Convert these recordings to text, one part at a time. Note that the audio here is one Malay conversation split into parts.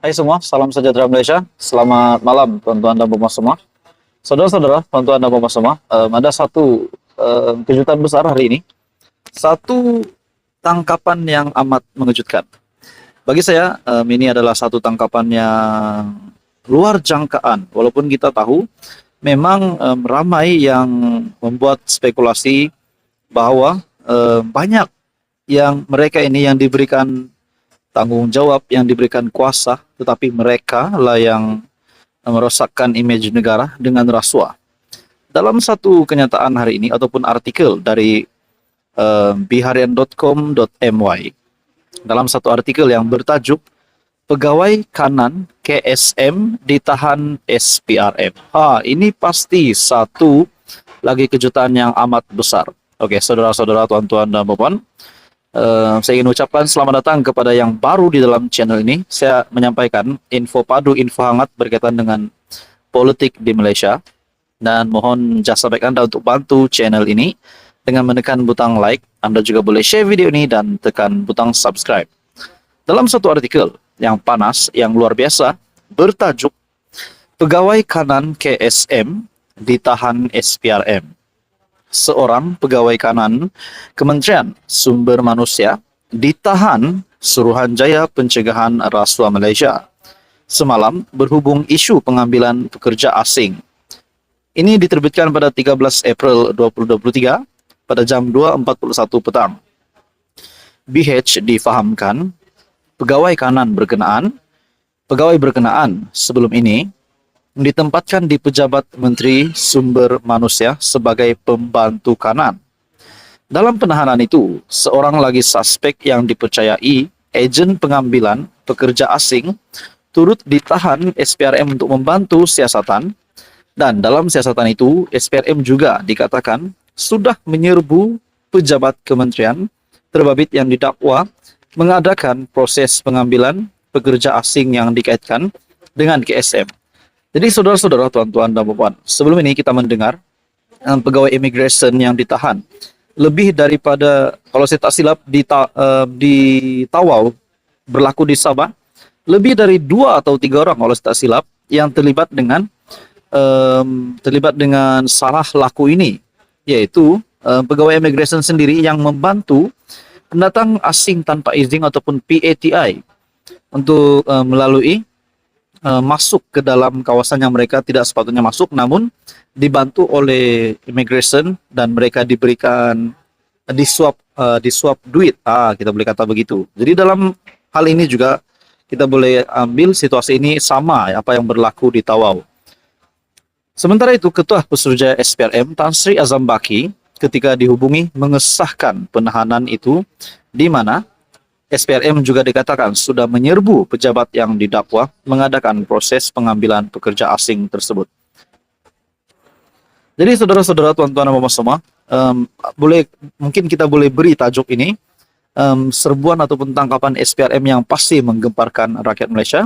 Hai semua, salam sejahtera Malaysia. Selamat malam tuan-tuan dan puan semua. Saudara-saudara, tuan-tuan dan puan semua, ada satu kejutan besar hari ini. Satu tangkapan yang amat mengejutkan. Bagi saya, ini adalah satu tangkapan yang luar jangkaan. Walaupun kita tahu, memang ramai yang membuat spekulasi bahwa banyak yang mereka ini yang diberikan tanggung jawab, yang diberikan kuasa, tetapi mereka lah yang merosakkan image negara dengan rasuah. Dalam satu kenyataan hari ini ataupun artikel dari biharian.com.my, dalam satu artikel yang bertajuk Pegawai Kanan KSM ditahan SPRM. Ini pasti satu lagi kejutan yang amat besar. Oke, saudara-saudara, tuan-tuan dan puan, saya ingin ucapkan selamat datang kepada yang baru di dalam channel ini. Saya menyampaikan info padu, info hangat berkaitan dengan politik di Malaysia. Dan mohon jasa baik Anda untuk bantu channel ini dengan menekan butang like. Anda juga boleh share video ini dan tekan butang subscribe. Dalam satu artikel yang panas, yang luar biasa, bertajuk Pegawai Kanan KSM ditahan SPRM. Seorang pegawai kanan Kementerian Sumber Manusia ditahan Suruhanjaya Pencegahan Rasuah Malaysia semalam berhubung isu pengambilan pekerja asing. Ini diterbitkan pada 13 April 2023 pada jam 2.41 petang. BH difahamkan pegawai berkenaan sebelum ini ditempatkan di pejabat Menteri Sumber Manusia sebagai pembantu kanan. Dalam penahanan itu, seorang lagi suspek yang dipercayai ejen pengambilan pekerja asing turut ditahan SPRM untuk membantu siasatan, dan dalam siasatan itu SPRM juga dikatakan sudah menyerbu pejabat kementerian terbabit yang didakwa mengadakan proses pengambilan pekerja asing yang dikaitkan dengan KSM. Jadi saudara-saudara, tuan-tuan dan puan, sebelum ini kita mendengar pegawai immigration yang ditahan. Lebih daripada, kalau saya tak silap, di Tawau berlaku di Sabah, lebih dari 2 atau 3 orang kalau saya tak silap yang terlibat dengan salah laku ini, yaitu pegawai immigration sendiri yang membantu pendatang asing tanpa izin ataupun PATI untuk melalui masuk ke dalam kawasan yang mereka tidak sepatutnya masuk, namun dibantu oleh immigration dan mereka diberikan disuap duit, kita boleh kata begitu. Jadi dalam hal ini juga kita boleh ambil situasi ini sama apa yang berlaku di Tawau. Sementara itu, Ketua Pesuruhjaya SPRM Tan Sri Azam Baki ketika dihubungi mengesahkan penahanan itu, di mana SPRM juga dikatakan sudah menyerbu pejabat yang didakwa mengadakan proses pengambilan pekerja asing tersebut. Jadi saudara-saudara, tuan-tuan dan puan semua, mungkin kita boleh beri tajuk ini, serbuan ataupun tangkapan SPRM yang pasti menggemparkan rakyat Malaysia,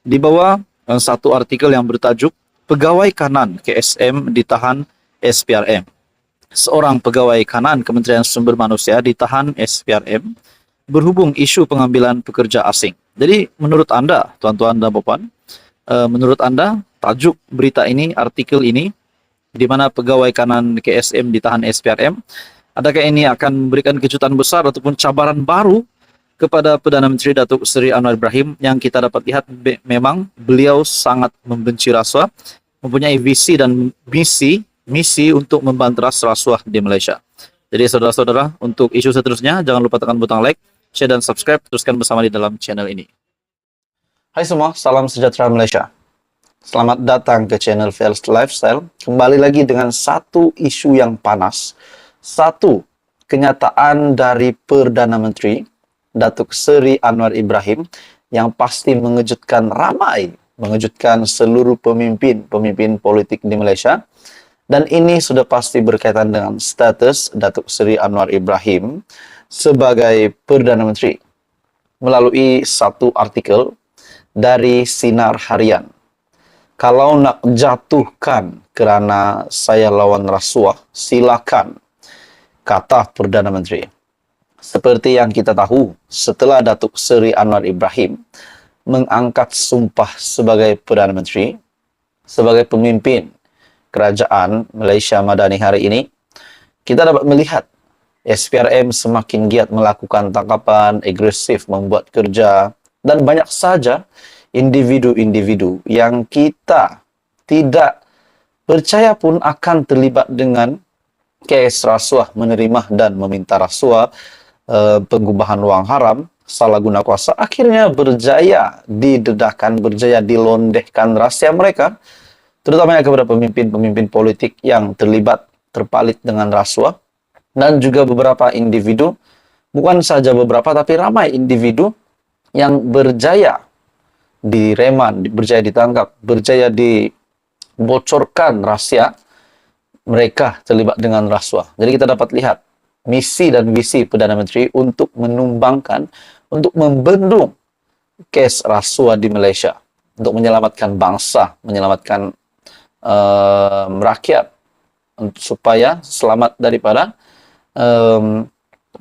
di bawah satu artikel yang bertajuk Pegawai Kanan KSM ditahan SPRM. Seorang pegawai kanan Kementerian Sumber Manusia ditahan SPRM berhubung isu pengambilan pekerja asing. Jadi menurut Anda, tuan-tuan dan puan, menurut Anda tajuk berita ini, artikel ini, di mana pegawai kanan KSM ditahan SPRM, adakah ini akan memberikan kejutan besar ataupun cabaran baru kepada Perdana Menteri Datuk Seri Anwar Ibrahim, yang kita dapat lihat memang beliau sangat membenci rasuah, mempunyai visi dan misi untuk membanteras rasuah di Malaysia. Jadi saudara-saudara, untuk isu seterusnya jangan lupa tekan butang like, share dan subscribe, teruskan bersama di dalam channel ini. Hai semua, salam sejahtera Malaysia. Selamat datang ke channel Fels Lifestyle. Kembali lagi dengan satu isu yang panas. Satu kenyataan dari Perdana Menteri Datuk Seri Anwar Ibrahim yang pasti mengejutkan ramai, mengejutkan seluruh pemimpin politik di Malaysia. Dan ini sudah pasti berkaitan dengan status Datuk Seri Anwar Ibrahim sebagai Perdana Menteri melalui satu artikel dari Sinar Harian. Kalau nak jatuhkan kerana saya lawan rasuah, silakan, kata Perdana Menteri. Seperti yang kita tahu, setelah Datuk Seri Anwar Ibrahim mengangkat sumpah sebagai Perdana Menteri, sebagai pemimpin kerajaan Malaysia Madani hari ini, kita dapat melihat SPRM semakin giat melakukan tangkapan, agresif membuat kerja, dan banyak saja individu-individu yang kita tidak percaya pun akan terlibat dengan kes rasuah, menerima dan meminta rasuah, pengubahan wang haram, salah guna kuasa, akhirnya berjaya didedahkan, berjaya dilondehkan rahasia mereka, terutamanya kepada pemimpin-pemimpin politik yang terlibat, terpalit dengan rasuah, dan juga beberapa individu, bukan saja beberapa, tapi ramai individu yang berjaya direman, berjaya ditangkap, berjaya dibocorkan rahasia mereka terlibat dengan rasuah. Jadi kita dapat lihat misi dan visi Perdana Menteri untuk menumbangkan, untuk membendung kes rasuah di Malaysia, untuk menyelamatkan bangsa, menyelamatkan rakyat, supaya selamat daripada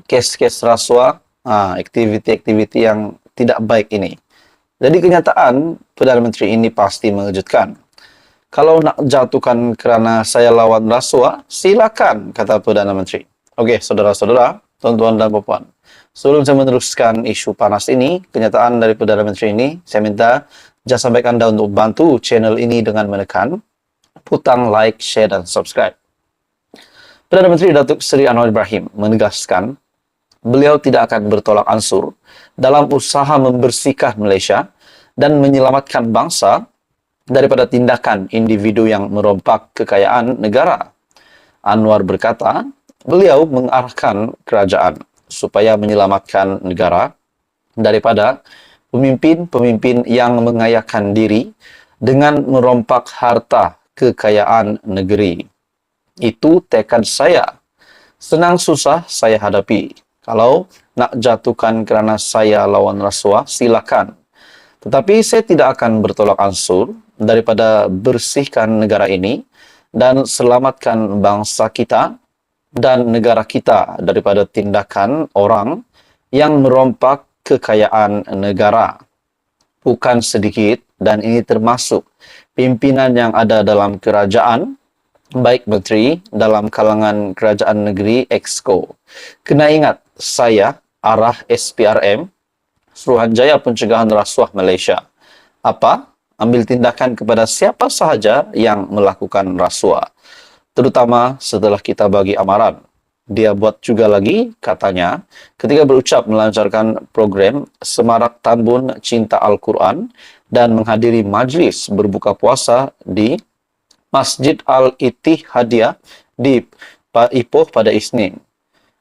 kes-kes rasuah, aktiviti-aktiviti yang tidak baik ini. Jadi kenyataan Perdana Menteri ini pasti mengejutkan. Kalau nak jatuhkan kerana saya lawan rasuah, silakan, kata Perdana Menteri. Okey, saudara-saudara, tuan-tuan dan puan-puan. Sebelum saya meneruskan isu panas ini, kenyataan dari Perdana Menteri ini, saya minta jangan sampai anda untuk bantu channel ini dengan menekan butang like, share dan subscribe. Perdana Menteri Datuk Seri Anwar Ibrahim menegaskan beliau tidak akan bertolak ansur dalam usaha membersihkan Malaysia dan menyelamatkan bangsa daripada tindakan individu yang merompak kekayaan negara. Anwar berkata, beliau mengarahkan kerajaan supaya menyelamatkan negara daripada pemimpin-pemimpin yang mengayakan diri dengan merompak harta kekayaan negeri. Itu tekad saya. Senang susah saya hadapi. Kalau nak jatuhkan kerana saya lawan rasuah, silakan. Tetapi saya tidak akan bertolak ansur daripada bersihkan negara ini dan selamatkan bangsa kita dan negara kita daripada tindakan orang yang merompak kekayaan negara. Bukan sedikit, dan ini termasuk pimpinan yang ada dalam kerajaan, baik menteri dalam kalangan kerajaan negeri Exco. Kena ingat, saya arah SPRM, Suruhanjaya Pencegahan Rasuah Malaysia. Apa? Ambil tindakan kepada siapa sahaja yang melakukan rasuah. Terutama setelah kita bagi amaran. Dia buat juga lagi, katanya, ketika berucap melancarkan program Semarak Tambun Cinta Al-Quran dan menghadiri majlis berbuka puasa di Masjid Al-Ittihadiyah di Ipoh pada Isnin.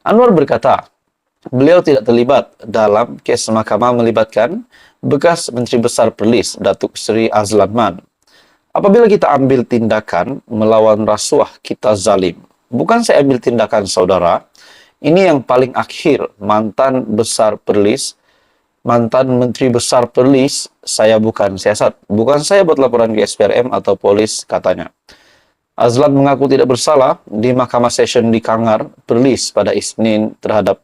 Anwar berkata, beliau tidak terlibat dalam kes mahkamah melibatkan bekas Menteri Besar Perlis Datuk Seri Azlan Man. Apabila kita ambil tindakan melawan rasuah, kita zalim. Bukan saya ambil tindakan saudara. Ini yang paling akhir, mantan Besar Perlis, mantan Menteri Besar Perlis, saya bukan siasat. Bukan saya buat laporan ke SPRM atau polis, katanya. Azlan mengaku tidak bersalah di Mahkamah Session di Kangar, Perlis pada Isnin terhadap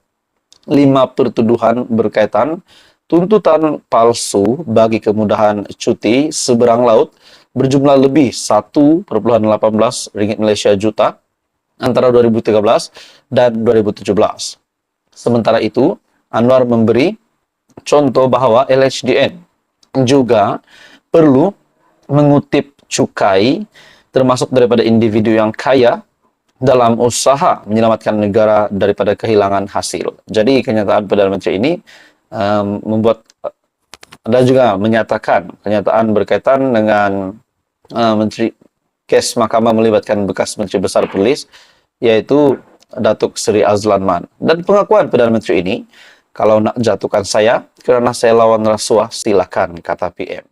5 pertuduhan berkaitan tuntutan palsu bagi kemudahan cuti seberang laut berjumlah lebih 1,18 ringgit Malaysia juta antara 2013 dan 2017. Sementara itu, Anwar memberi contoh bahawa LHDN juga perlu mengutip cukai termasuk daripada individu yang kaya dalam usaha menyelamatkan negara daripada kehilangan hasil. Jadi kenyataan Perdana Menteri ini membuat dan juga menyatakan kenyataan berkaitan dengan Menteri kes mahkamah melibatkan bekas Menteri Besar Perlis, yaitu Datuk Seri Azlan Man. Dan pengakuan Perdana Menteri ini, kalau nak jatuhkan saya kerana saya lawan rasuah, silakan, kata PM.